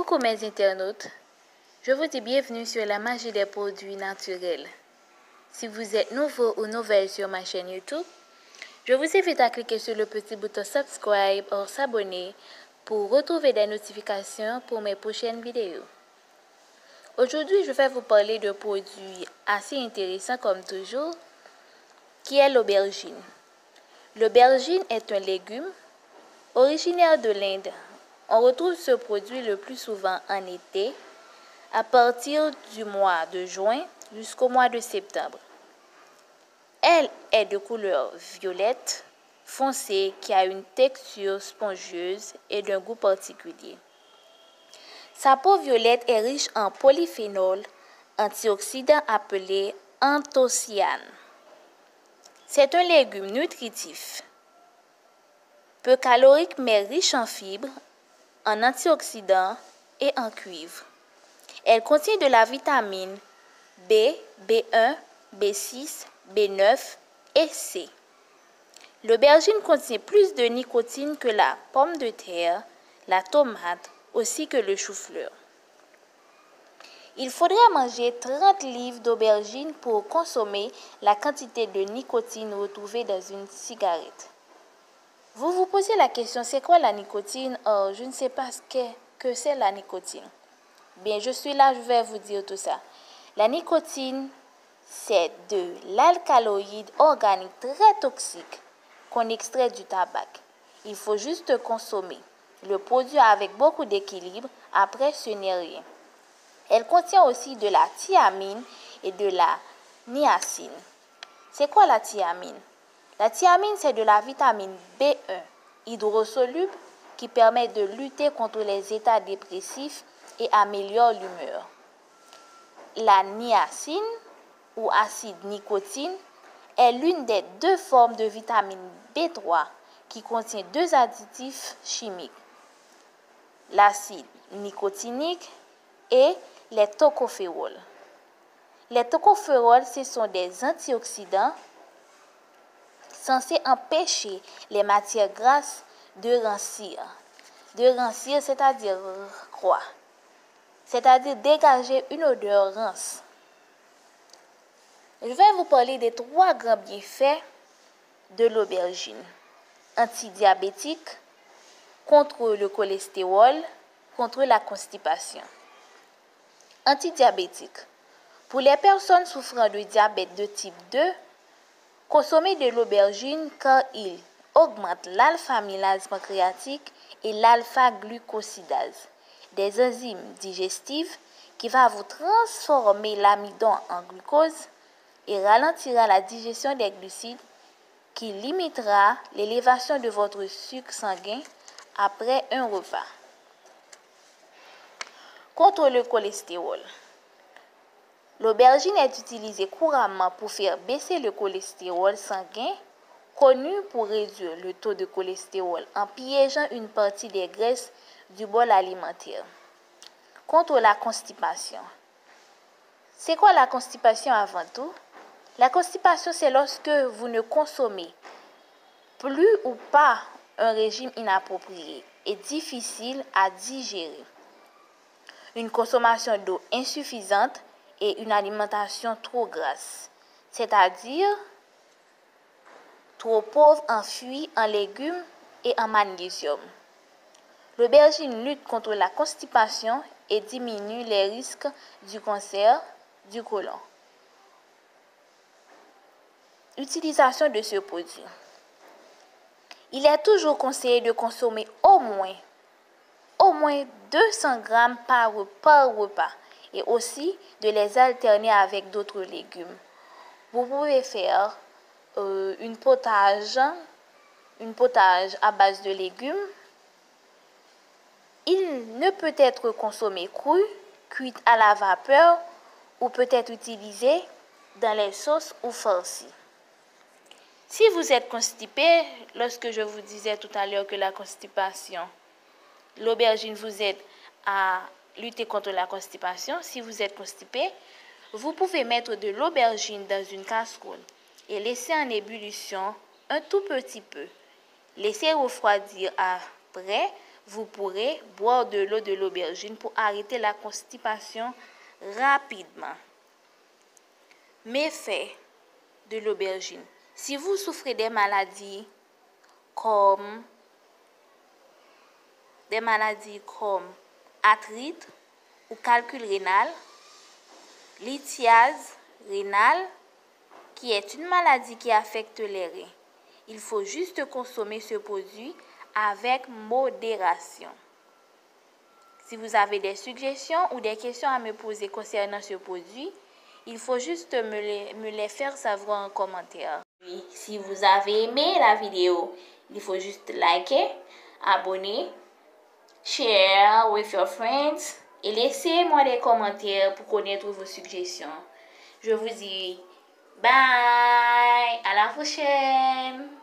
Coucou mes internautes, je vous dis bienvenue sur la magie des produits naturels. Si vous êtes nouveau ou nouvelle sur ma chaîne YouTube, je vous invite à cliquer sur le petit bouton subscribe ou s'abonner pour retrouver des notifications pour mes prochaines vidéos. Aujourd'hui, je vais vous parler de produits assez intéressants comme toujours, qui est l'aubergine. L'aubergine est un légume originaire de l'Inde. On retrouve ce produit le plus souvent en été, à partir du mois de juin jusqu'au mois de septembre. Elle est de couleur violette foncée qui a une texture spongieuse et d'un goût particulier. Sa peau violette est riche en polyphénols, antioxydants appelés anthocyanes. C'est un légume nutritif, peu calorique mais riche en fibres, en antioxydants et en cuivre. Elle contient de la vitamine B, B1, B6, B9 et C. L'aubergine contient plus de nicotine que la pomme de terre, la tomate, ainsi que le chou-fleur. Il faudrait manger 30 livres d'aubergine pour consommer la quantité de nicotine retrouvée dans une cigarette. Vous vous posez la question, c'est quoi la nicotine? Oh, je ne sais pas ce que c'est la nicotine. Bien, je suis là, je vais vous dire tout ça. La nicotine, c'est de l'alcaloïde organique très toxique qu'on extrait du tabac. Il faut juste consommer le produit avec beaucoup d'équilibre, après ce n'est rien. Elle contient aussi de la thiamine et de la niacine. C'est quoi la thiamine? La thiamine, c'est de la vitamine B1 hydrosoluble qui permet de lutter contre les états dépressifs et améliore l'humeur. La niacine ou acide nicotine est l'une des deux formes de vitamine B3 qui contient deux additifs chimiques, l'acide nicotinique et les tocophérols. Les tocophérols, ce sont des antioxydants censés empêcher les matières grasses de rancir. De rancir, c'est-à-dire quoi? C'est-à-dire dégager une odeur rance. Je vais vous parler des 3 grands bienfaits de l'aubergine. Antidiabétique, contre le cholestérol, contre la constipation. Antidiabétique. Pour les personnes souffrant de diabète de type 2, consommez de l'aubergine car il augmente l'alpha-amylase pancréatique et l'alpha-glucosidase, des enzymes digestives qui va vous transformer l'amidon en glucose et ralentira la digestion des glucides qui limitera l'élévation de votre sucre sanguin après un repas. Contre le cholestérol. L'aubergine est utilisée couramment pour faire baisser le cholestérol sanguin, connu pour réduire le taux de cholestérol en piégeant une partie des graisses du bol alimentaire. Contre la constipation. C'est quoi la constipation avant tout? La constipation, c'est lorsque vous ne consommez plus ou pas un régime inapproprié et difficile à digérer. Une consommation d'eau insuffisante et une alimentation trop grasse, c'est-à-dire trop pauvre en fruits, en légumes et en magnésium. L'aubergine lutte contre la constipation et diminue les risques du cancer du côlon. Utilisation de ce produit. Il est toujours conseillé de consommer au moins 200 grammes par repas et aussi de les alterner avec d'autres légumes. Vous pouvez faire une potage à base de légumes. Il ne peut être consommé cru, cuit à la vapeur ou peut être utilisé dans les sauces ou farcis. Si vous êtes constipé, lorsque je vous disais tout à l'heure que la constipation, l'aubergine vous aide à lutter contre la constipation. Si vous êtes constipé, vous pouvez mettre de l'aubergine dans une casserole et laisser en ébullition un tout petit peu. Laissez refroidir après vous pourrez boire de l'eau de l'aubergine pour arrêter la constipation rapidement. Méfaits de l'aubergine. Si vous souffrez des maladies comme arthrite ou calcul rénal, lithiase rénale, qui est une maladie qui affecte les reins, il faut juste consommer ce produit avec modération. Si vous avez des suggestions ou des questions à me poser concernant ce produit, il faut juste me les faire savoir en commentaire. Si vous avez aimé la vidéo, il faut juste liker, abonner, share with your friends et laissez-moi des commentaires pour connaître vos suggestions. Je vous dis bye, à la prochaine.